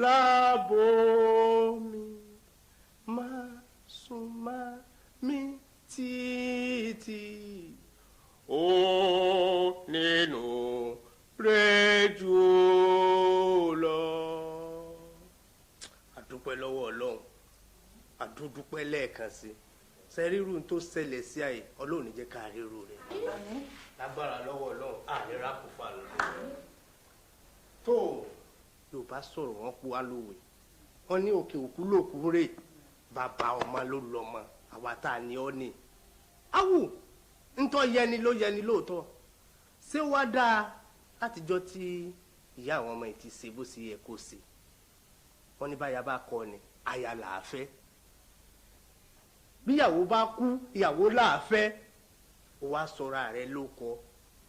lábò mi má súnmọ́ mi títí ó nínú rẹ̀ jù lọ. àdúpẹ́ lọ́wọ́ Ọlọ́run àdúdúpẹ́ lẹ́ẹ̀kan sí sẹ́rírù tó ṣẹlẹ̀ sí àyè Ọlọ́run ní jẹ́ ká ríru rẹ̀ lágbára lọ́wọ́ Ọlọ́run àríra kò fà lọ. tó Yorùbá sọ̀rọ̀ wọn kú wá lówe wọn ní òkè òkú lòkú rè bàbá ọmọ ló lọ́mọ àwa tá a ní ọ́ ní. awù ntọ́ yẹni ló yẹni lóòótọ́ ṣé wàá dáa látijọ́ tí ìyá àwọn ọmọ yìí ti ṣe bó ṣe yẹ kó ṣe wọn ní báyà bá kọ ni aya là á fẹ́ bíyàwó bá kú ìyàwó là á fẹ́ ó wá sọra rẹ ló kọ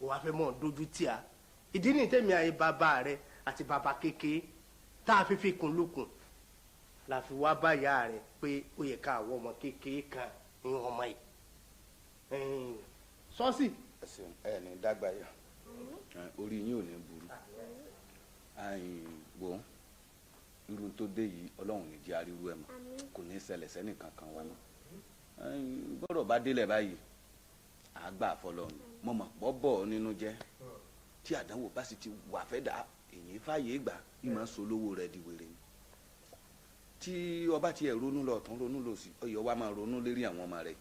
ó wá fẹ́ mọ̀ dójú tì á ìdí ní tẹ̀mí ayé bàbá rẹ àti bàbá kékeré tá a fi fi kún lukùn la fi wá báyà rẹ pé ó yẹ ká àwọn ọmọ kékeré kan ní ọmọ yìí sọ́ọ̀sì. ẹsẹ̀ ẹ̀ ní dágbà yà orí yín ò ní burú gbọ́ irú tó dé yìí Ọlọ́run ní jẹ́ àríwú ẹ̀ mọ́ kò ní ṣẹlẹ̀ sẹ́nì kankan wa mọ́ gbọ́dọ̀ bá délẹ̀ báyìí àgbà àfọlọ́run mo mọ̀ pọ́ bọ̀ nínú jẹ́ tí àdánwò bá sì ti wà fẹ́ dà èyí fàyè gbà ìmọ̀ solówó rẹ̀ di wèrè ni tí ọba tiẹ̀ ronú lọ tán ronú lọ sí ọyọ wa máa ronú lérí àwọn ọmọ rẹ̀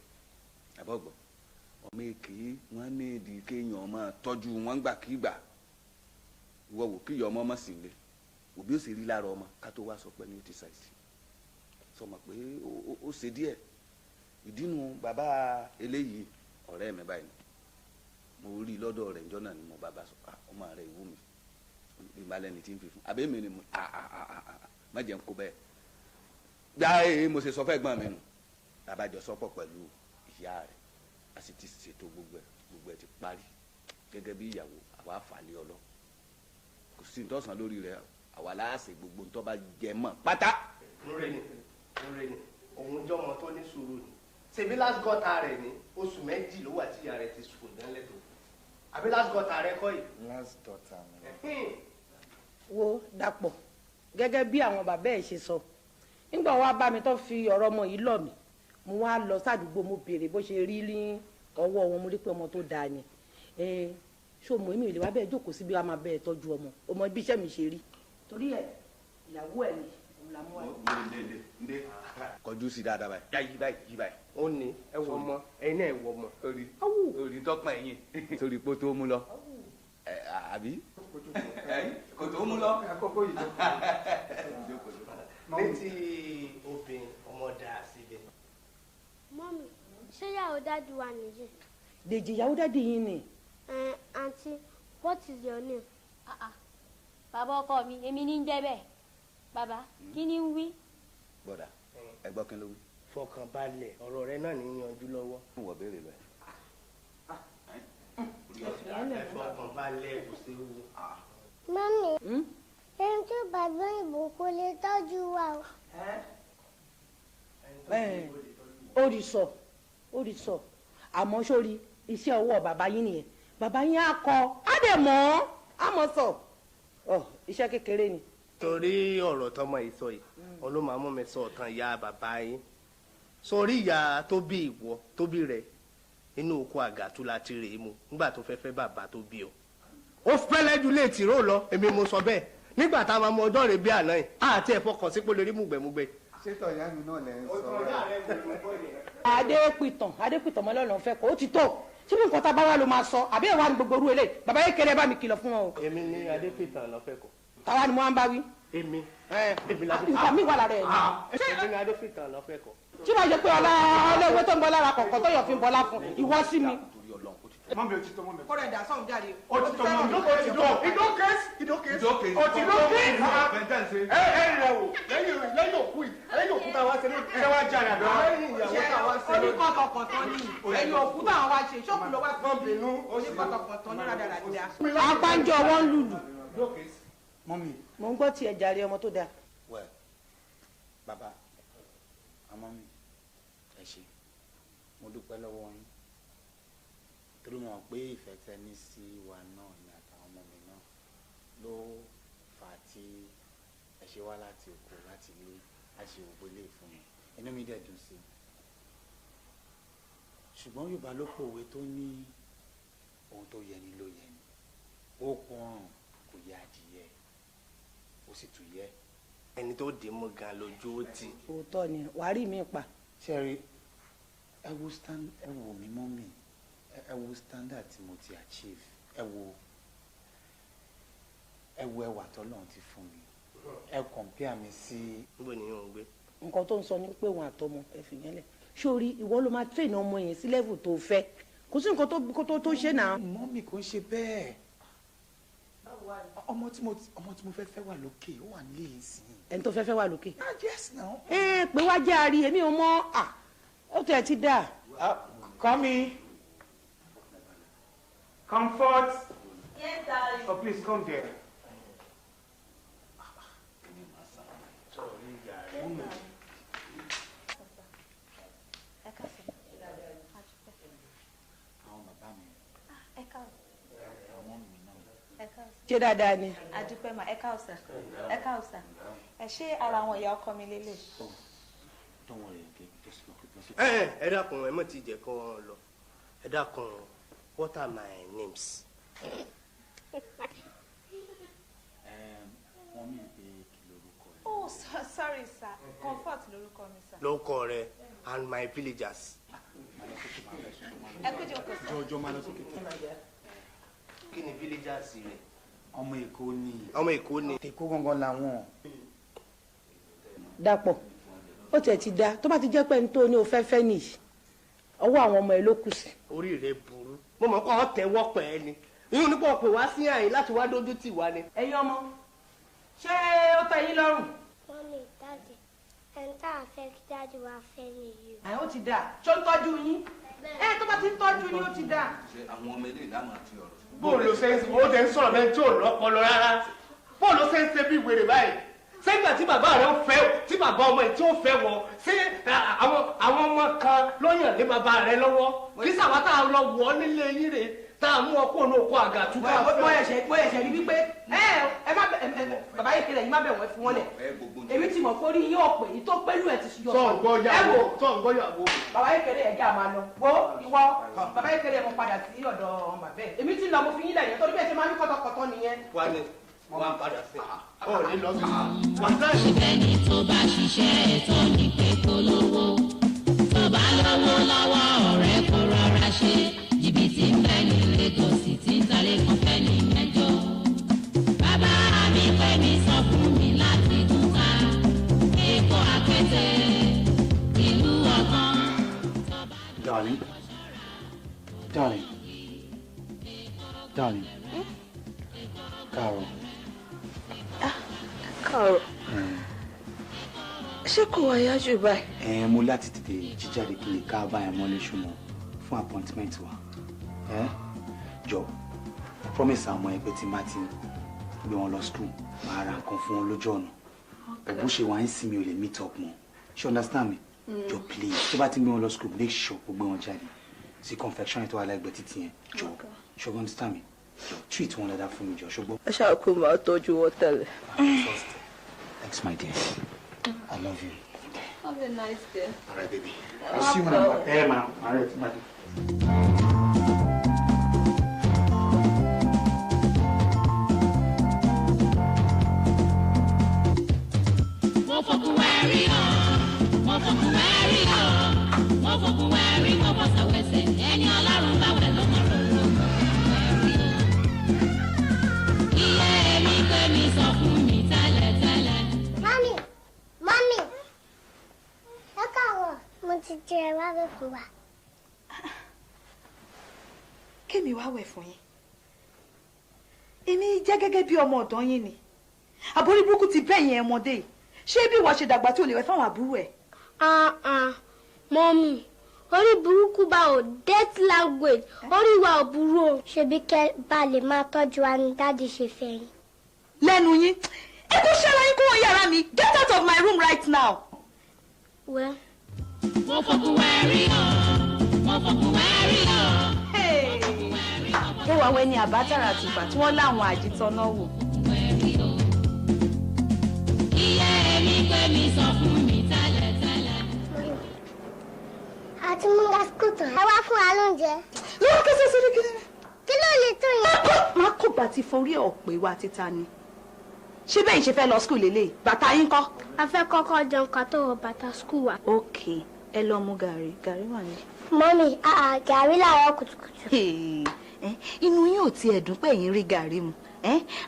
àbọ̀gbọ̀ ọmọ èké wọn ní èdè kéèyàn máa tọ́jú wọn gbàkígbà ìwọ wò kíyọ ọmọ ọmọ sì lé òbí ó sì rí lára ọmọ ká tó wá sọ pé ní ó ti ṣàìsí sọmọ pé ó ṣe díẹ̀ ìdínú bàbá eléyìí ọ̀rẹ́ mi báyìí mo rí lọ́dọ̀ rẹ̀ njọ́ náà ni mo bàbá sọ ọmọ rẹ̀ ìwú mi ìbálẹ̀ ni tí ń fi fún abẹ́ mi ni mo má jẹ́ ń kó bẹ́ẹ̀ gbá mo ṣe sọ fẹ́ gbọ́n mi nù abájọ sọ́pọ̀ pẹ̀lú ìyá rẹ̀ a sì ti ṣètò gbogbo ẹ̀ ti parí gẹ́gẹ́ bí ìyàwó àwa fàlẹ́ ọlọ́ kò sí ìtọ́sán lórí rẹ̀ àwa láàṣẹ gbogbo ntọ́ bá jẹ mọ́ pátá. lórí ni òun jọmọ tó ní sùúrù ni ṣebí last gọta rẹ ní oṣù méjì ló wà tí ìyá rẹ ti sùn dánlẹ́tọ̀ àbí last gọta rẹ kọ́ yìí. last gọta mi. wo Dàpọ̀ gẹ́gẹ́ bí àwọn bàbá ẹ̀ ṣe sọ nígbà wàá bá mi tó fi ọ̀rọ̀ ọmọ yìí lọ̀ mí mo wá lọ sádùúgbò mo béèrè bó ṣe rí ní ọwọ́ wọn mo rí pé ọmọ tó dáa ni ṣó mo èmi ò lè wá bẹ́ẹ̀ jókòó síbi wàá máa bẹ́ẹ̀ tọ́jú ọmọ ibi iṣẹ́ mi ṣe rí torí ẹ̀ ìyàwó ẹ̀ ni òun là mú wa. ndé kọjú sí dáadáa báyìí yí báyìí. ó ní ẹ wọ ọmọ ẹyin náà ẹ wọ ọmọ. orí tọpọ ẹyin torí pé tó mú lọ àbí kò tó mú lọ. létí obìnrin ọmọ dà síbẹ̀. mọ́mí ṣé ìyàwó dájú wa nìyí. Dèjì ìyàwó dájú yìí ni. Aunty, what is your name? Bàbá ọkọ mi èmi ní jẹ́ bẹ́ẹ̀ bàbá kí ni ń wí. bọ́dà ẹ gbọ́ kí ló wí. fọkàn balẹ̀ ọ̀rọ̀ rẹ náà ní yanjú lọ́wọ́. wọ́n béèrè lọ. ẹ fọkàn balẹ̀ kò sí ewu. mọ́mí ẹni tó bàbá ìbò kò lè tọ́jú wa o. ó rí sọ àmọ́ sórí iṣẹ́ ọwọ́ bàbá yín nìyẹn bàbá yín á kọ á dẹ̀ mọ́ á mọ̀ sọ iṣẹ́ kékeré ni. torí ọ̀rọ̀ tọmọ yìí sọ yìí ọlọ́mọ amú mi sọ ọ̀tàn ìyá bàbá yín sórí ìyá tó bí ìwọ tó bí rẹ inú oko àgàtú la ti rè é mu nígbà tó fẹ́ fẹ́ bàbá tó bí ọ. ó fẹ́lẹ́ ju lè tìró lọ èmi mo sọ bẹ́ẹ̀ nígbà tá a máa mọ ọjọ́ rẹ̀ bí àná yìí àti ẹ̀fọ́ kan sí pé lórí mùgbẹ́mùgbẹ́. ṣètò ìyá mi náà lẹ́ ń sọ adépìtàn mọ́lọ́nà fẹ́ kó o ti tó tí bí nǹkan tá a bá wà ló máa sọ àbí ìwà ni gbogbo orú ilé bàbá yẹn kéré bá mi kìlọ̀ fún wọn o. èmi ní adépìtàn lọ fẹ́ kọ. táwa ni mo máa ń bá wí. èmi nǹkan mi wà lára ẹ̀ ni. èmi ní adépìtàn lọ fẹ́ kọ. tí wàá jẹ pé ọlọ́wọ́ tó ń bọ́ lára kọ̀ọ̀kan tó yọ̀ fi ń bọ́lá fún ìwọ sí mi. mọ́mí òtítọ́ mọ́mí. kọ́rẹ́ ìdá sọ̀hún jáde. òtítọ́ mọ́mí. ìdókèsì. lẹ́yìn òkú yìí lẹ́yìn òkú táwa ṣe ní ìṣẹ́wá jáde àbẹ́ lẹ́yìn ìyàwó táwa ṣe ní. oníkọ̀tọ̀kọ̀tọ̀ ni ẹ̀yìn òkú táwọn wá ṣe ṣọ́ọ̀kù ló wá fún bínú oníkọ̀tọ̀kọ̀tọ̀ ní rádaràdà. apánjọ wọn lùlù. mọ́mí. mo ń gbọ́ tiẹ̀ jàre ọmọ tó dáa. wẹ́ẹ̀ bàbá àmọ́ mi ẹ ṣé mo dúpẹ́ lọ́wọ́ yín torí mo mọ̀ pé ìfẹ́ tẹ́ ní sí wa náà ní àtàwọn ọmọ mi náà ló fà á tí ṣe wá láti òkú láti ilé láti òkú ilé fún mi inú mi dẹ̀ dùn sí i ṣùgbọ́n Yorùbá ló pòwe tó ní ohun tó yẹ ni ló yẹ ni ó pọ́n kò yẹ adìyẹ ó sì tún yẹ. ẹni tó dé mú gan lójú ó ti. òótọ́ ni wàá rí mi pa. ṣẹ́rí ẹ wo mi mọ́ mi ẹ wo standard tí mo ti achieve ẹ wo ẹwà tọ́lọ́run ti fún mi ẹ compare mi sí. níbo ni yóò gbé. nǹkan tó ń sọ ni pé wọn àtọmọ ẹ fi yẹn lẹ sórí ìwọ ló máa train ọmọ yẹn sí level tó fẹ́ kò sí nǹkan tó ṣe náà. mọ́mì kò ń ṣe bẹ́ẹ̀ ọmọ tí mo fẹ́ wà lókè ó wà nílé yìí sí. ẹni tó fẹ́ wà lókè. yes now. pé wá jẹ́ àárí èmi ò mọ̀ ó tẹ̀ ti dà. Come Comfort. Yes, darling. Oh, please come there. ṣé dáadáa ni. Adúpẹ́ mà ẹ káàsà ẹ káàsà ẹ ṣé ara àwọn ìyá ọkọ mi lélẹ̀. ẹ dákun ẹ mọ̀ tí jẹ́ kọ́ ọ lọ ẹ dákun what are my names. wọ́n mi pé kí lorúkọ ẹ. Oh sorry sir Comfort lorúkọ mi sir. lórúkọ rẹ and my villagers. ẹ kú jókòó sir. Jọjọ máa lọ sókè tó. kí ni villagers rẹ. ọmọ Èkó ni. ọmọ Èkó ni. Èkó gangan làwọn. Dàpọ̀ ó tiẹ̀ ti da tó bá ti jẹ́ pé ní tó ní o fẹ́ fẹ́ nìyí ọwọ́ àwọn ọmọ ẹ ló kù sí. orí rẹ burú mo mọ̀ kó ọ tẹ́wọ́ pẹ́ ẹ ni ìyún nípa ọ̀pẹ̀ wá sí àyìn láti wá dójú tì wá ni. ẹ̀yin ọmọ ṣé ó tẹ́ yín lọ́rùn. Mọ́mí dáàdì ẹni tá a fẹ́ kí dáàdì wá fẹ́ nìyí. àyìn ó ti dà ṣó ń tọ́jú yín tó bá ti ń tọ́jú yín ó ti dà. ṣe àwọn ọmọ ilé ìdámọ̀ àti ọ̀rọ̀. bóòlù ṣe ń ó dẹ̀ ń sọ̀rọ̀ bẹ́ẹ̀ tí ò lọ́pọlọ rárá bóòlù ṣe ń ṣe bí wèrè báyìí sẹ́gbà tí bàbá rẹ̀ ń fẹ́ tí bàbá ọmọ ẹ̀ tí ó fẹ́ wọ ṣé àwọn ọmọ kan ló yàn lé bàbá rẹ̀ lọ́wọ́ kí sàwọn tá a lọ wọ̀ ọ́ nílé yín rè tá a mú ọkọ ní oko àgàtú. mo ẹ̀ṣẹ̀ rí wípé ẹ má bàbá yìí kẹlẹ̀ yìí má bẹ̀ wọ́n fi wọ́n lẹ̀ èmi ti mọ̀ pé orí yín ọ̀pẹ̀ yìí tó pẹ́lú ẹ̀ ti yọ sọ̀ngbọ́yàwó bàbá yìí kẹlẹ̀ ẹ̀gá máa lọ wo ìwọ bàbá yìí kẹlẹ̀ mo padà sí ọ̀dọ̀ ọmọ bẹ́ẹ̀ èmi ti lọ mo fi yín lẹ̀ yẹn torí bẹ́ẹ̀ ṣe máa ń kọ́tọ̀kọ́tọ̀ nìyẹn. wà ní wọn padà sí ọ ní lọ sí wọn sáà. ẹni tó bá ṣiṣẹ́ ẹ̀tọ́ ní pé kó lówó tó bá lówó lọ́wọ́ ọ̀rẹ́ kó rọra ṣe jìbìtì ń bẹ ní Lagos tí ń talé kan fẹ́ ní mẹ́jọ. bàbá mi pé mi sọ fún mi láti dúta Èkó akété ìlú ọgbọ́n. Darling. Carol. Carol ṣé kò wáyá jù báyìí. mo láti tètè jíjáde kí lè ká báyẹn mọ́lé ṣùgbọ́n fún appointment wa jọ promise àwọn ọmọ ẹgbẹ́ tí má ti gbé wọn lọ school máa ra nǹkan fún wọn lójú ọ̀nà ẹ̀bùn ṣe wá ń sin mi ò lè meet up mọ́ ṣé understand me jọ please tó bá ti gbé wọn lọ school make sure kó gbé wọn jáde sí confection tó wà lẹ́gbẹ̀ẹ́ títì yẹn jọ ṣùgbọ́n understand me jọ treat wọn dáadáa fún mi jọ ṣùgbọ́n. ẹ ṣáà kó máa tọ́jú wọn tẹ́lẹ̀. Thanks my dear. I love you. Have a nice day. All right, baby. I'll see you when I'm back. Hey, ma'am. All right, bye. Kémi wá wẹ̀ fún yín. Èmi jẹ́ gẹ́gẹ́ bí ọmọ ọ̀dọ́ yín ni. Àbórí burúkú ti bẹ́yìn ọmọdé yìí. Ṣé bí ìwọ ṣe dàgbà tí o lè wẹ̀ fáwọn àbúrò ẹ̀? Mọ́mí orí burúkú bá ò dirty language orí wa ò burú o. ṣebí kẹ́ bá lè máa tọ́jú wa ní dáàdi ṣe fẹ́ yín. Lẹ́nu yín. Ẹ kó ṣẹlẹ̀ yín kúrò yàrá mi. Get out of my room right now. Well. Mo fọkùn wẹ̀rí o. Mo fọkùn wẹ̀rí o. Ó wà wẹ́ ní àbátàrà àtìgbà tí wọ́n láwọn àjítọ́ náà wò. ti mú lásìkò tán. ẹ wá fún wa lóúnjẹ. lọ́wọ́ kẹsẹ̀ sí kí ni. kí ló lè tó yẹn. má kò bá ti forí ọ̀pẹ wa títa ni. ṣé bẹ́ẹ̀ ṣe fẹ́ lọ skul lélẹ̀ bàtà yín kọ́. a fẹ́ kọ́kọ́ jẹun ká tó wọ bàtà skul wa. ok ẹ lọ mú gàrí wà ní. mọ́mì gàrí làárọ̀ kùtùkùtù. inú yín ò tiẹ̀ dùn pé ẹ̀yin rí gàrí mu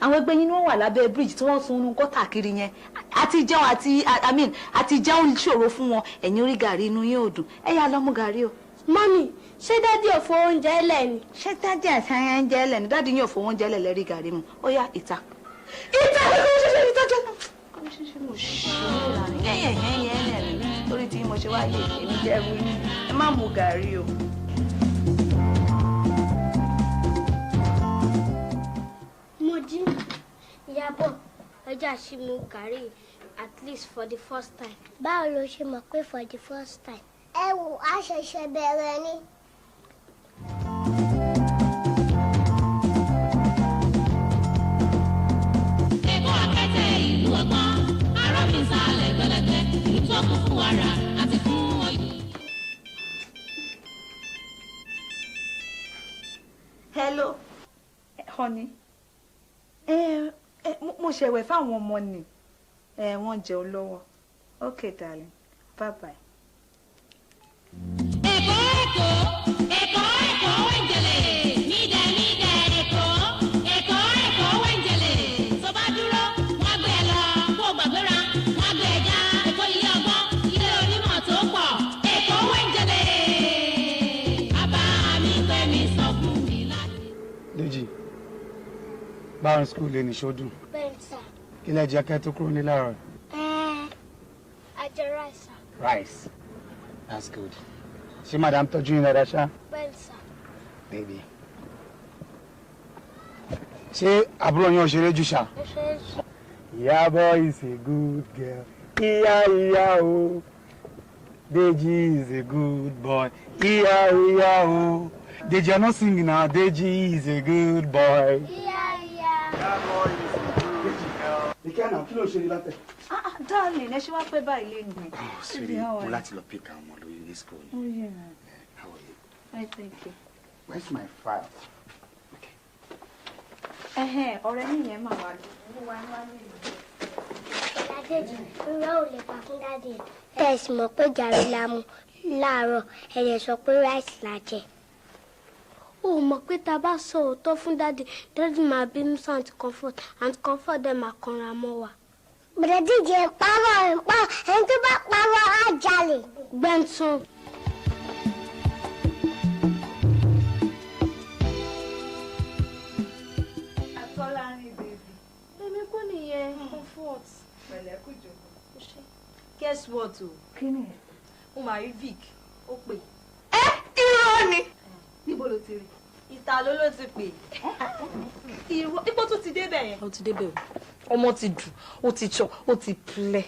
àwọn ẹgbẹ́ yín ni wọ́n wà lábẹ́ bíríjì tí wọ́n sun inú gọ́tà kiri yẹn àti jẹun àti jẹun ṣòro fún wọn ẹ̀yin orí gàrí inú yín ò dùn ẹ yá lọ mú gàrí o. mọ́mì ṣé dádì ò fowó oúnjẹ lẹ̀ ni. ṣé dádì àtàyà ń jẹ́ lẹ̀ ni dádì yóò fowó oúnjẹ lẹ̀ lẹ́rí gàrí mu ó yá ìta. ìta mo ṣe yẹ́yẹ́ torí tí mo ṣe wáyé èmi jẹ́ ẹrú yín ẹ má mú gàrí o. mo jí ìyàbọ̀ ọjọ́ àṣìmú gàrí at least for the first time. báwo ló ṣe mọ̀ pé for the first time. ẹ wò á ṣẹ̀ṣẹ̀ bẹ̀rẹ̀ ni. ẹ̀kọ́ akẹ́tẹ̀ ìlú ọgbọ́n arọ́bìnsálẹ̀ gbẹlẹgbẹ ìlú tó kún fún wàrà àti fún oyin. hello honey. mo ṣẹ̀wẹ̀ fáwọn ọmọ ni wọ́n jẹun lọ́wọ́ okay darling bye bye. Èkó Wenjele mídẹ̀ Èkó Wenjele tó bá dúró wọ́n gbé ẹ lọ kó gbàgbéra wọ́n gbé ẹ já Èkó ilé ọgbọ́n ilé onímọ̀ tó pọ̀ Èkó Wenjele bàbá mi pé mi sọ fún mi láti. Dèjì báwọn skul lè ní ṣọdún. bẹ́ẹ̀ sà. kí lẹ jẹ kẹ́ tó kúrò ní láàárọ̀. a jẹ rice. Rice, that's good. Ṣé madam tọ́jú yín dáadáa ṣá? bẹ́ẹ̀ sà. Baby. Ṣé àbúrò yín ò ṣeré jù ṣá? ẹ ṣe é ṣe. Ìyábọ̀ is a good girl. Ìyá o. Deji is a good boy. Ìyá o. Deji, you're not singing now. Deji is a good boy. Ìyábọ̀ is a good girl. Ìkẹ́ náà kí ló ṣe ní látẹ̀? darling ẹ ṣe wá pẹ́ báyìí lẹ́nu. Sweetie, mo láti lọ pick àwọn ọmọ lórí ní school. Oh yeah. How are you? I thank you. Where's my file? ọ̀rẹ́ yìnyẹn máa wà lórí Dádéjì irọ́ ò lè pa fún dádì. tẹ̀sí mọ̀ pé gàrí la mu láàárọ̀ ẹ̀yẹ sọ pé rice la jẹ. ó mọ̀ pé tá a bá sọ òótọ́ fún dádì máa bínú sí àǹtí comfort àǹtí comfort dẹ̀ máa kanra mọ́ wa. bùrẹ́díjì parọ́ ẹni tó bá parọ́ á jalè. gbẹ̀ntàn. Tọ́lárin baby. èmi kò nìyẹn comfort. Pẹ̀lẹ́ kú jókòó. guess what o. Kí ni? mo máa rí Vic ó pè. Irọ́ ni. Níbo ló ti rí? ìta ló ti pè. Irọ́. Ipò tó ti débẹ̀ yẹn. ó ti débẹ̀ o ọmọ ti dùn ó ti tsọ ó ti pilẹ̀.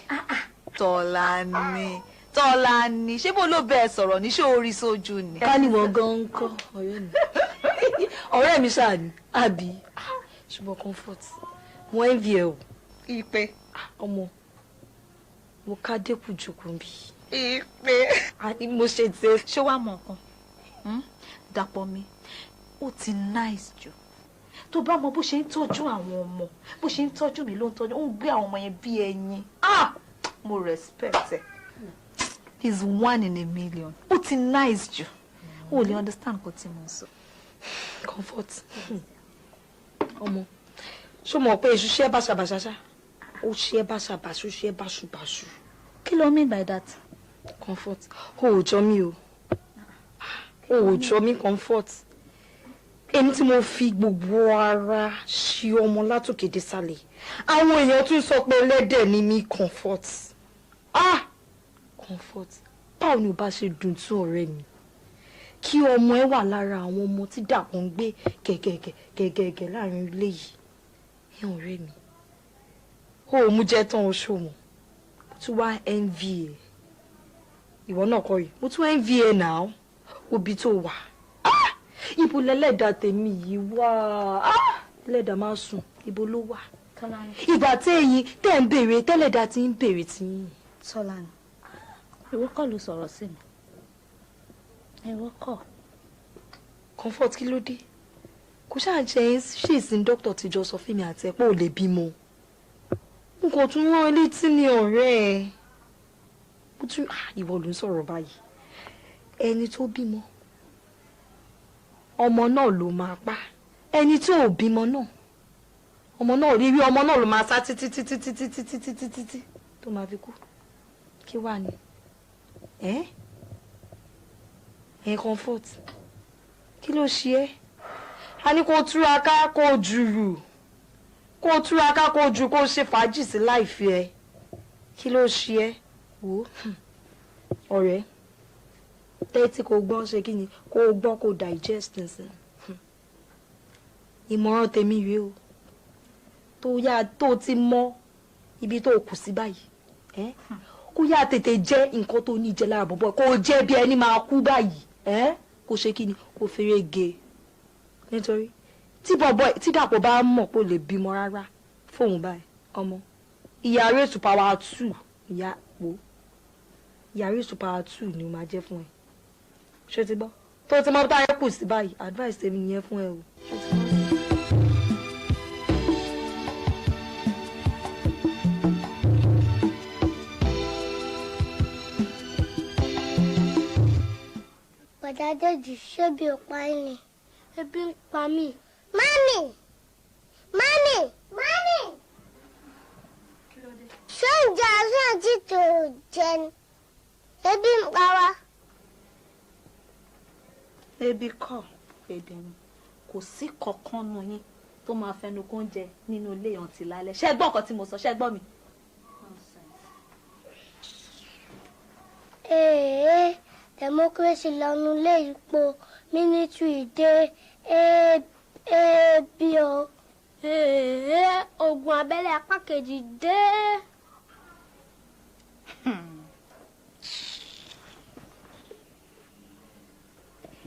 Tọ́lání ṣé bó ló bẹ́ẹ̀ sọ̀rọ̀ ní ṣé orí sójú ni. ká ní wọ́n gan ń kọ́ ọ̀rẹ́ mi ọ̀rẹ́ mi ṣáà ni àbí ṣùgbọ́n comfort mo envy ẹ o. Ìpè. ọmọ mo ká dẹ́kun jòkó bí. Ìpè. àní mo ṣe tẹ. Ṣé wàá mọ̀ nǹkan? Dàpọ̀ mi ó ti nice jù. Tó bá mọ bó ṣe ń tọ́jú àwọn ọmọ bó ṣe ń tọ́jú mi ló ń tọ́jú ó ń gbé àwọn ọmọ yẹn bí ẹyin. Mo respect ẹ. He's one in a million. Ó ti nice jù. O lè understand nǹkan tí mo ń sọ. Comfort ọmọ ṣó mọ̀ pé èṣù ṣe báṣabàṣa ṣá ó ṣe báṣabàṣu ṣe báṣubàṣu. Kí ló mean by that? Comfort o ò jọ mí o ò jọ mí Comfort èmi tí mo fi gbogbo ara ṣe ọmọ látòkè désàlẹ̀ àwọn èèyàn tún sọ pé ẹlẹ́dẹ̀ ni mí Comfort Comfort báwo ni o bá ṣe dùn tún ọ̀rẹ́ mi kí ọmọ ẹ wà lára àwọn ọmọ tí Dàpọ̀ ń gbé gẹ̀gẹ̀gẹ̀ láàrin ilé yìí ẹ ọ̀rẹ́ mi ó mú jẹ́ tán oṣù mọ̀ mo tún wá envy ẹ ìwọ náà kọ́ yìí mo tún envy ẹ náà òbí tó wà ibo lẹ́lẹ́dàá tèmi yìí wá lẹ́dàá máa sùn ibo ló wà ìgbà tẹ́yìn tẹ́ ń béèrè tẹ́lẹ̀dàá ti ń béèrè tí yín. Tọ́lání ìwọ kọ́ ló sọ̀rọ̀ sí mi ẹ̀rọ kọ̀. Comfort kí ló dé? Kò ṣáà jẹ́ ṣèṣin dókítà tíjọ sọ fún mi àti ẹ̀ pé ò lè bímọ. N kò tún rán létí ní ọ̀rẹ́ ẹ̀. Mo tún ìwọ ló ń sọ̀rọ̀ báyìí. Ẹni tó bímọ, ọmọ náà ló máa pa. Ẹni tí ò bímọ náà, ọmọ náà rírí ọmọ náà ló máa sá títí tó máa fi kú. Kí wà ní? Comfort. Kí ló ṣe ẹ́? A ní kó túraká kó jùrù. Kó túraká kó jù kó ṣe fàájì sí láìfi ẹ. Kí ló ṣe ẹ́? Wò ọ̀rẹ́. Tẹ́tí kò gbọ́ ṣe kí ni? Kó gbọ́ kó digest nsìn. Ìmọ̀ràn tèmi rèé o. Tó ti mọ ibi tó kù sí báyìí. Kó yá tètè jẹ́ nǹkan tó ní jẹ lára bọ̀bọ̀. Kó jẹ́ bí ẹni máa kú báyìí. Kó ṣe kí ni? Kó fèrè gé. Nítorí tí Dàpọ̀ bá mọ̀ pé ó lè bímọ rárá fóun báyìí ọmọ. Ìyá rèsù power 2 ìyá rèsù power 2 ni ó máa jẹ́ fún ẹ. Ṣé ti gbọ́? Tó ti mọ táyé kù sí báyìí advice tèmi nìyẹn fún ẹ o. Ṣé ti gbọ́? Bọ̀dá Dèjì ṣé bí o pa yín ni? Ebi ń pa mí. Mami! Ṣé oúnjẹ àárọ̀ àti tòrò jẹ ni? Ebi ń pa wá. Ebi kọ́ ebi ni kò sí kankan nù yín tó máa fẹnu kó ń jẹ nínú ilé ọ̀ǹtí lálẹ́. Ṣé gbọ́ nǹkan tí mo sọ? Ṣé gbọ́ mi? Democracy lọ́nu lé ipò military dé ebi o. Ogun abẹ́lé apá kejì dé.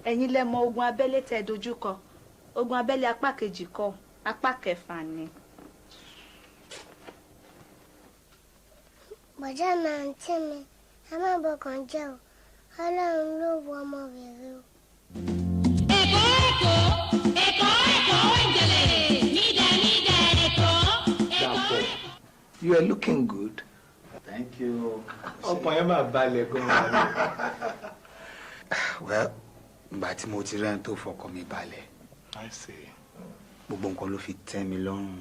Ẹ̀yin lẹ mọ ogun abẹ́lé tẹ́ dojúkọ. Ogun abẹ́lé apá kejì kọ́, apá kẹfà ni. Bọ̀dá mi àǹtí mi, ẹ má bọkàn jẹ́ o. Ọlọ́run ló wọ ọmọ rere o. Èkó Wenjele, nídà Èkó. You are looking good. Thank you. Ọkàn yẹn máa balẹ̀ gan-an. Well, ìgbà tí mo ti rẹ́ni tó fọkàn mi balẹ̀. I see. Gbogbo nǹkan ló fi tẹ́ mi lọ́rùn.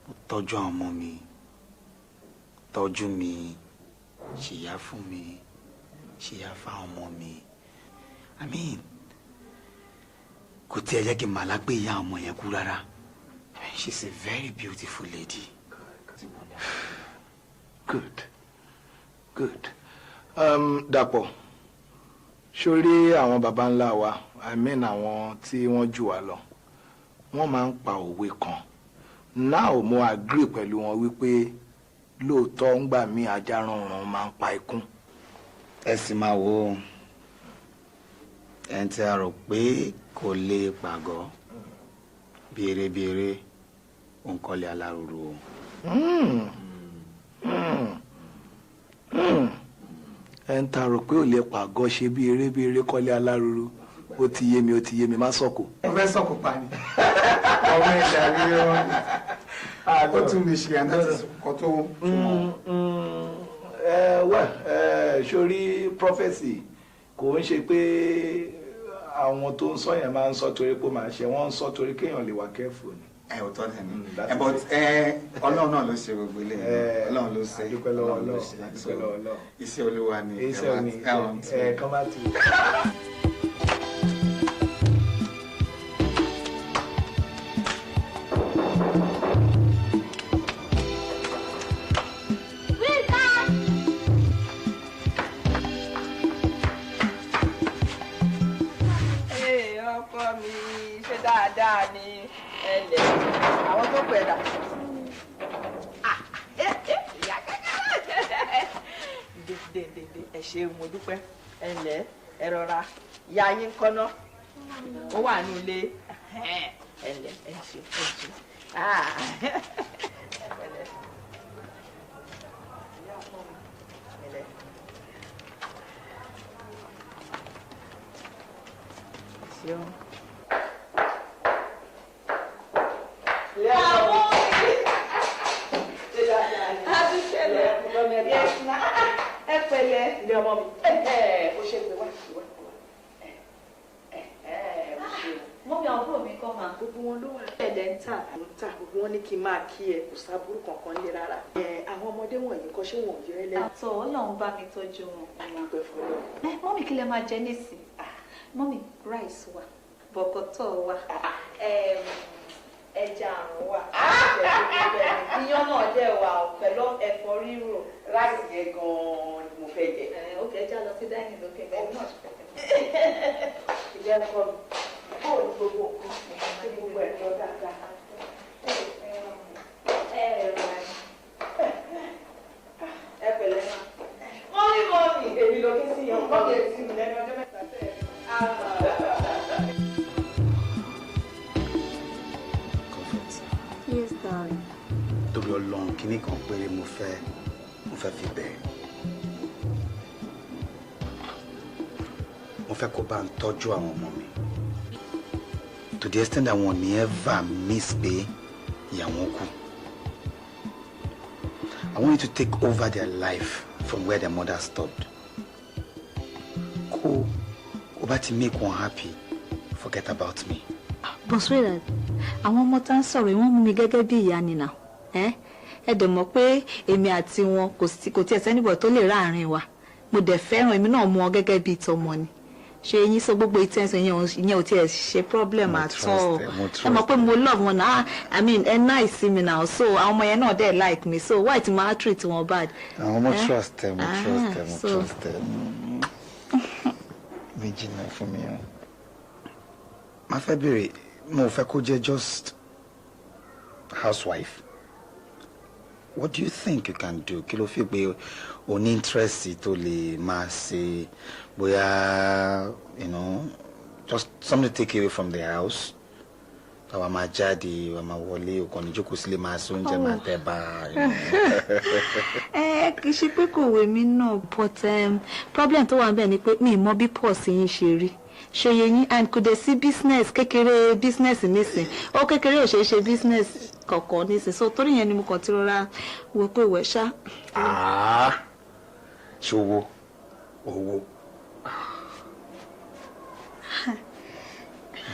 Mo tọ́jú àwọn ọmọ mi. Tọ́jú mi. Ṣìyà fún mi. Ṣìyà fáwọn ọmọ mi. I mean, kò tí ẹ jẹ́ kí n mà lágbé ìyá ọmọ yẹn kú rárá. She's a very beautiful lady. Good. Dàpọ̀, sórí àwọn baba ńlá wa, I mean àwọn tí wọ́n jù wá lọ, wọ́n máa ń pa òwe kan. Now mo agree pẹ̀lú wọn wípé lóòótọ́ ń gbà mí ajá rànràn máa ń pa ikún. Ẹ sì máa wo ẹni tí a rò pé kò lè pàgọ́ béèrè òǹkọ́lé alárùrù o. Ẹni tá a rò pé ò lè pàgọ́ ṣe bí eré kọ́lé alárùrù ó ti yé mi má sọ̀kò. ẹ fẹ́ sọ̀kò pa ni ọmọ ẹ̀dá rí wọn ó tún lè ṣe àná ti kọ́ tó. Sórí prophecy kò ń ṣe pé àwọn tó ń sọ yẹn máa ń sọ torí pé máa ṣe wọ́n ń sọ torí kéèyàn lè wà careful ni. Òótọ́ tẹ̀ ní but Ọlọ́run náà ló ṣe gbogbo ilé Ọlọ́run ló ṣe Ọlọ́run ló ṣe iṣẹ́ Olúwa ni kán bá ti. Ọkọ mi ṣe dáadáa ni ẹlẹ àwọn tó pẹ dà. Dèdè ẹ ṣe mo dúpẹ́ ẹlẹ ẹ rọra ya yín kọ́nà ó wà ní ilé ẹlẹ ẹ ṣe. you. Mọ́mí àbúrò mi kọ́ máa gbogbo wọn ló wà ẹ̀dẹ̀ ń tà gbogbo wọn ní kí n máa kí ẹ kò sábúrú kankan lé rárá. Àwọn ọmọdé wọ̀nyí kọ́ ṣé wọn ò yẹ ẹlẹ́yìn. Àtọ̀ Ọlọ́run bá mi tọ́jú wọn. Mọ́mí kí lẹ máa jẹ nísìn? Mọ́mí rice wà, bọ̀kọ̀tọ̀ wà, ẹja àrùn wà, iyán náà dẹ̀ wà pẹ̀lú ẹ̀fọ́ rírò. Rice yẹn gan-an ni mo fẹ́ jẹ. Ó kẹ́ ẹja lọ sí dáìnì lókè mẹ́rin náà ṣe fẹ́. Ìjẹ́ ẹ̀kọ́ mi. Bóòlù gbogbo nǹkan tí gbogbo ẹ̀ lọ dáadáa. Ẹ pẹ̀lẹ́ náà. Mọ́mí èmi ló ké sí yan mọ́mí ẹ̀ sí mi lẹ́nu ọjọ́ mẹ́ta tẹ̀. Comfort. Yes, darling. Torí Ọlọ́run kíní kan péré mo fẹ́ fi bẹ̀. Mo fẹ́ kó bá ń tọ́jú àwọn ọmọ mi. To the extent that wọ́n ní ever miss pé ìyàwó kú. I want you to take over their life from where their mother stopped. Kó o bá ti make one happy, forget about me. But sweetheart, àwọn ọmọ tá ń sọ̀rọ̀ wọ́n mú mi gẹ́gẹ́ bí ìyá ni náà. Ẹ dẹ̀ mọ̀ pé èmi àti wọn kò tiẹ̀ sẹ́nìbọ̀ tó lè ráàrin wa. Mo dẹ̀ fẹ́ràn èmi náà mú wọn gẹ́gẹ́ bí ìtọ́mọ ni. Ṣé yín sọ gbogbo ìtẹ́sán ìyẹn ò tiẹ̀ ṣe problem at all. Ẹ mọ̀ pé mo love wọn náà. I mean ẹ nice sí mi now, so àwọn ọmọ yẹn náà dẹ̀ like me, so why ti máa treat wọn bad. Àwọn ọmọ trust them. Méjì náà fún mi o. Má fẹ́ bèrè, mo fẹ́ kó jẹ́ just housewife. What do you think you can do? Kí ló fi pé o ní interest tó lè máa ṣe bóyá, just something to take away from the house. Táwa máa jáde, wa máa wọlé, o kàn ní jókòó sílé máa ṣe oúnjẹ máa tẹ́ bá. Kì í ṣe pé kò wé mi náà, but problem tó wà ń bẹ̀ ni pé mi ì mọ bí pọ́ọ̀sì yín ṣe rí. Ṣé yẹn and kò dé sí business kékeré business nísìn ó kékeré ò ṣe ṣe business kọ̀ọ̀kan nísìn so torí yẹn ni mo kàn ti rọra wo pé ìwẹ̀ ṣá. Ṣé owó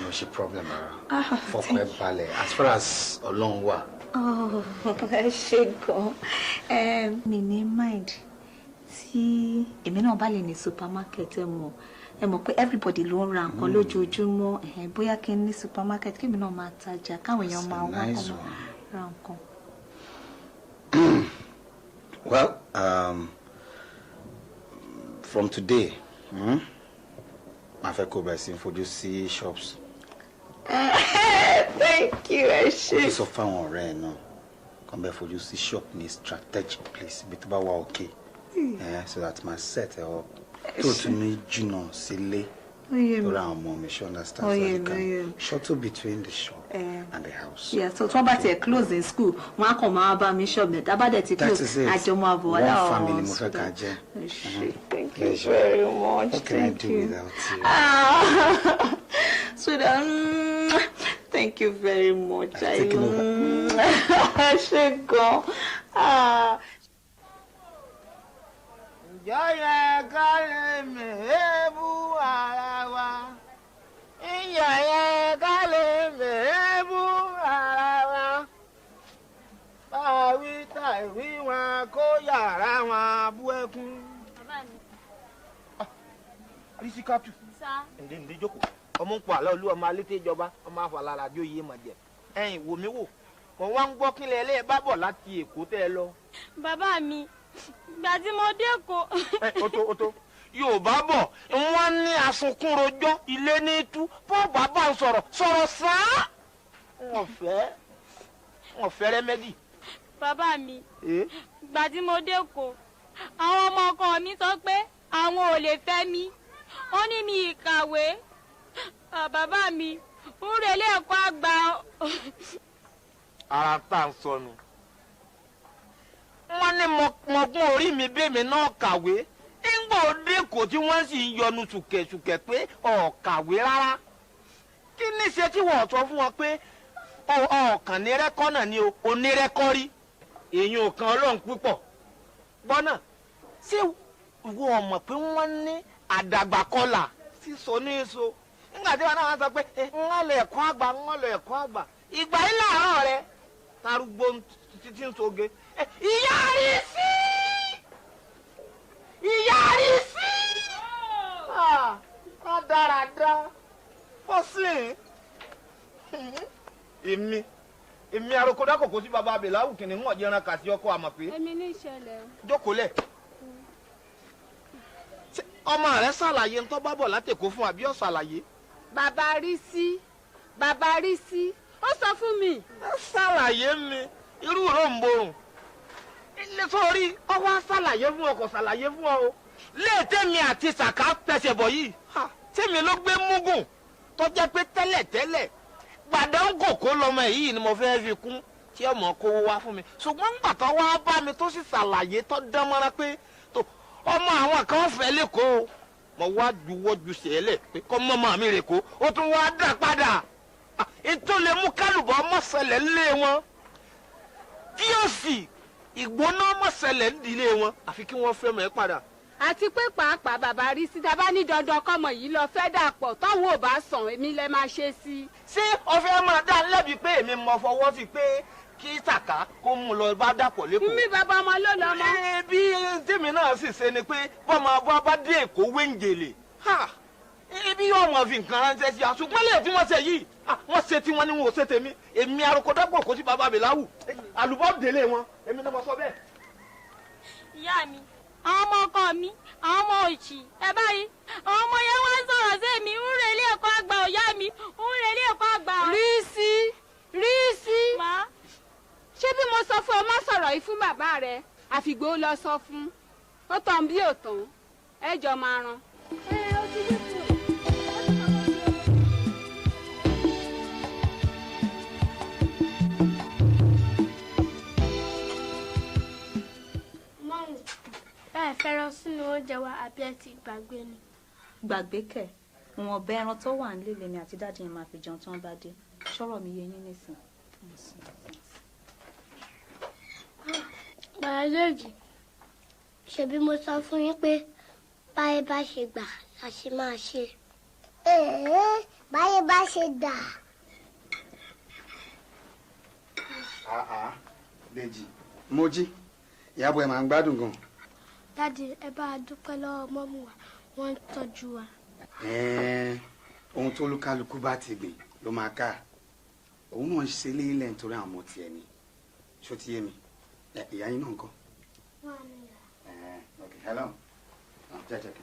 no ṣe problem ara fọkàn ẹ balẹ̀ as far as Ọlọ́run wà. Ẹ ṣe gan mi ní mind tí èmi náà bá lè ní supermarket ẹ mọ̀ pé everybody ló ń ra nǹkan lójoojúmọ́ bóyá kí n ní supermarket kí èmi náà máa tajà káwọn èèyàn máa wá kọ́ ra nǹkan. Well, from today máa fẹ́ kó bẹ̀rẹ̀ sí fojú sí shops. Thank you, ẹ ṣé. Kí sọ fáwọn ọ̀rẹ́ ẹ̀ náà kàn bẹ́ẹ̀ fojú sí shop ní strategic place ibi tó bá wà okay so that my set ẹ̀ up. To me, jìnnà sílé lórí àwọn ọmọ mi ṣe understand so you can shuttle between the shop and the house. Yeah, so tí wọ́n bá tiẹ̀ close in school wọ́n á kàn máa bá mi shop net abádẹ́ ti close àjọmọ́ àbọ̀ wọ́n one family mo fẹ́ ká jẹ́. Thank you very much. What can I do without you? Sweetheart, thank you very much. Ṣé gan. Yọ̀yẹ̀ ká lè mèébú ara wa. Yọ̀yẹ̀ ká lè mèébú ara wa. Báwí tàìwí wọn kó yàrá wọn bú ẹkún. Àrísí kápítù. Ǹdẹ́ ǹdẹ́ jókòó. Ọmọ ń pọ̀ àlọ́ olú ọmọ alété ìjọba ọmọ àfàlàlà bí òye mọ̀ jẹ. Ẹ̀yin wò mí wò. Mo wá ń gbọ́ kílẹ̀ ẹlẹ́ẹ̀ bá bọ̀ láti Èkó tẹ́ ẹ lọ. Bàbá mi. Ìgbà tí mo dé Èkó. Oto Yorùbá bọ̀ wọ́n ní asunkún rojọ́ ilé ní tú bọ́ bàbá ń sọ̀rọ̀ sáá. Wọ́n fẹ́ rẹ́mẹ́dì. Bàbá mi ìgbà tí mo dé Èkó àwọn ọmọ ọkọ mi sọ pé àwọn ò lè fẹ́ mi wọ́n ní mi ìkàwé bàbá mi ń relé ẹ̀kọ́ àgbà. Ara tá à ń sọnù. Wọ́n ní mọ̀gbọ́n orí mi bẹ́ẹ̀mi náà kàwé nígbà òde kò tí wọ́n sì ń yọnu sùkẹ̀sùkẹ̀ pé ọ̀kàwé rárá kí ní ṣe tí wọ́n sọ fún wọn pé ọkàn ní rẹ́kọ́ náà ni onírẹ́kọ́ rí èyí ò kan ọlọ́run púpọ̀ gbọ́nà ṣé wọ́n mọ̀ pé wọ́n ní àdàgbàkọlà sísọ ní èso nígbà tí wọn náà sọ pé ń lọ ẹ̀kọ́ àgbà ìgbà yìí láàárọ̀ rẹ tarúgbó títí ń soge ìyá rí sí wọ́n dáradára fọ́sìn èmi arokodá kòkó sí baba abèláwù kìnìún ń ọ̀jẹ̀ran kà sí ọkọ àmọ̀ pé. èmi ní ìṣẹ̀lẹ̀. jókòó lẹ̀ ọmọ rẹ ṣàlàyé ntọ́ bá bọ̀ látẹ̀kọ́ fún àbí ó ṣàlàyé. bàbá rí sí ó sọ fún mi. ẹ ṣàlàyé mi irú ròǹbòrùn nítorí ọwọ́ ṣàlàyé fún ọ kò ṣàlàyé fún ọ o léètèmi àti sàká pẹ̀sẹ̀ bọ̀ yìí tèmi ló gbé múgùn tó jẹ́ pé tẹ́lẹ̀tẹ́lẹ̀ gbàdánkò kó lọmọ yìí ni mo fẹ́ fi kún tí ọmọ kó wá fún mi ṣùgbọ́n ńgbà tó wá bá mi tó sì ṣàlàyé tó dán mọ́ra pé tó ọmọ àwọn kan fẹ́ lẹ́kọ̀ọ́ mo wá juwọ́ ju sẹ́lẹ̀ pé kọ́ mọ́mọ́ mi rè kó ó tún wá dà padà ètò lè mú kálùbọ̀ mọ́sẹ̀lẹ̀ ńlé wọn kí ó sì ìgbóná mọ́sẹ̀lẹ̀ ńdílé wọn àfi kí wọ́n fẹ́ mọ́ ẹ padà. àti pé pàápàá bàbá rí sí tábà ní dandan kọ́mọ yìí lọ fẹ́ dàpọ̀ tọ́wọ́ ò bá sàn èmi lẹ máa ṣe sí i. ṣé ọfẹ máa dá lẹ́bi pé èmi mọ fọwọ́ sí pé kí sàká kó mú lọ bá dàpọ̀ lẹ́kọ̀ọ́. mi bàbá ọmọ ló lọ mọ. bí tèmi náà sì ṣe ni pé bọ́mọ bá dé èkó Wenjele ibi yóò mọ̀ fi nǹkan ránṣẹ́ sí i àṣùgbọ́n lè tí wọ́n ṣe yìí wọ́n ṣe tí wọ́n ní wọn ò ṣe tèmi èmi arokodọ́pọ̀ kò sí bàbá abèláwù àlùbọ́ délé wọn èmi náà mo sọ bẹ́ẹ̀. ìyá mi àwọn ọmọ ọkọ mi àwọn ọmọ òṣì ẹ báyìí àwọn ọmọ yẹn wá sọ̀rọ̀ sí mi ń rè ilé ẹ̀kọ́ àgbà ọ̀yá mi ń rè ilé ẹ̀kọ́ àgbà. rí sí ṣé bí mo sọ fún ọ má sọ̀rọ̀ yìí fún bàbá rẹ àfìgbò lọ sọ fún ó tàn bí ò tán ẹ jọ máa ran. ẹ fẹ́ràn sínú oúnjẹ wa àbí ẹ ti gbàgbé ni. gbàgbé kẹ̀ ìwọ̀n ọbẹ ẹran tó wà nílé lèmi àti dáàdì yẹn máa fi jẹun tí wọ́n bá dé sọ̀rọ̀ mi yé yín nísìn. bàálẹ́jì ṣebí mo sọ fún yín pé báyé bá ṣe gbà la ṣe máa ṣe. báyé bá ṣe dà. Dèjì Mojí ìyàbọ̀ ẹ̀ máa ń gbádùn gan. Dádì ẹ bá a dúpẹ́ lọ́wọ́ mọ́mú wa wọ́n ń tọ́jú wa. Ohun tó lúkálukú bá ti gbìn ló máa ká òun náà ṣe léyìnlẹ̀ nítorí àwọn ọmọ tiẹ̀ ni ṣó ti yé mi ìyá yín náà ń kọ́. Okay, hello. Jẹ́ kí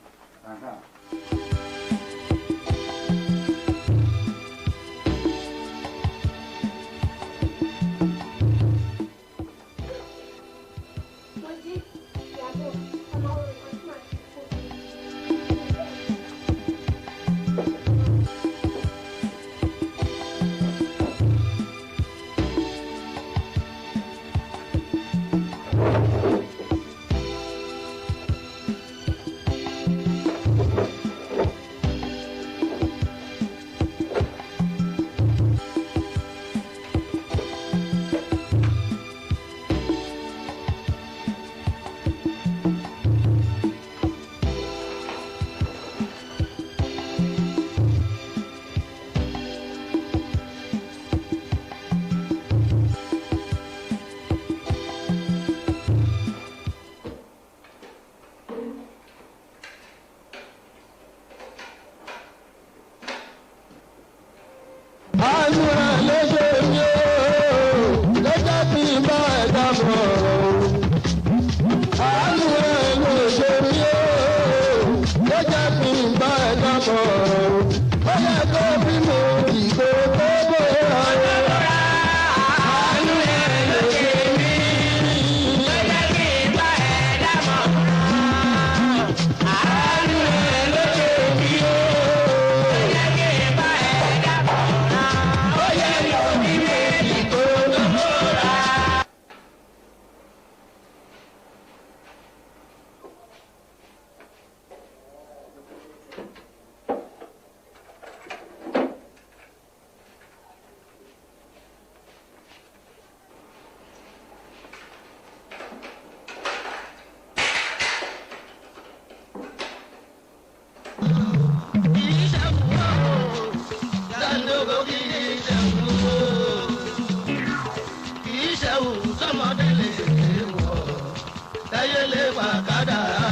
ayé lè wà kádàrá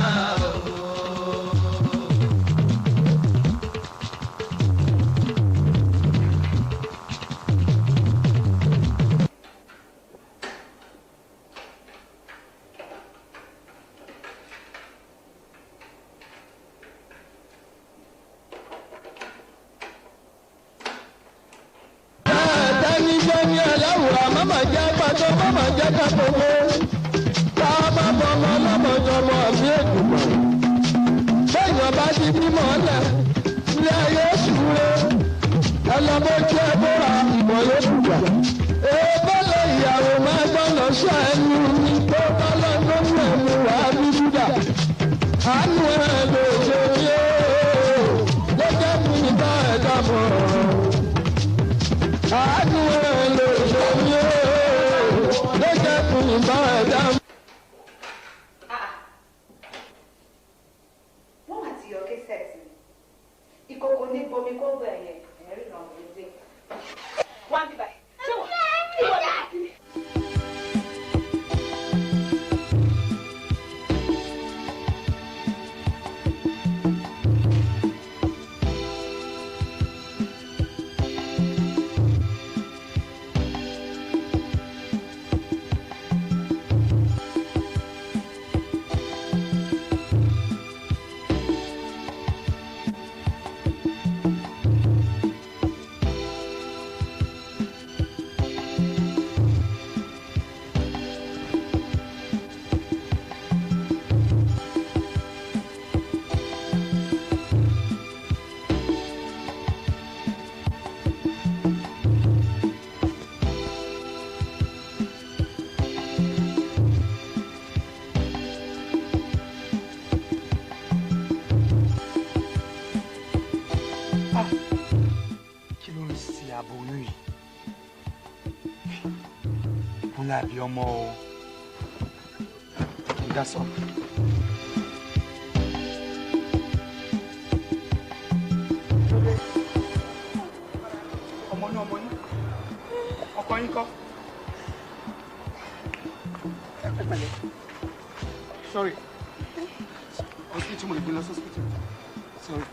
o. Tẹ́ni ẹlẹ́wùrà mọ́mọ́ jẹ́ pàtó mọ́mọ́ jẹ́ kápẹ́wé. Ká má bọ́mọ lọ́mọdọ́mọ àbí èdùmọ̀. Bẹ́ẹ̀yàn bá ti bímọ lẹ̀ ní ayé ṣúre. Ẹlọ́mọ́jú ẹ̀bọ́ra ìmọ̀ yóò dùgbà. Èébọ́lẹ̀ ìyàwó máa gbọ́nà ṣọ́ ẹnu ní tó bá lọ́dún ẹ̀mú wá bí dúdà. Àánú ẹ̀ lè ṣe yé. Lọ́jọ́ fún ìbá ẹ̀dá mọ̀. Àánú ẹ̀ lè ṣe yé. Lọ́jọ́ fún ìbá ẹ̀dá mọ̀. Wọ́n wà tí yọ késẹ̀tì mi. Ìkòkò ní bomi kó gbọ́ ẹ̀yẹ ẹ̀rí náà ló dé. Wá bí báyìí. Ṣé wọ́n ti wọ́n dà? Àbí ọmọ o ìdásọ. ọmọ yín ọkọ yín kọ́. ẹ pẹ̀lẹ́ sorry hospital mo lè gbé lọ sí hospital sorry.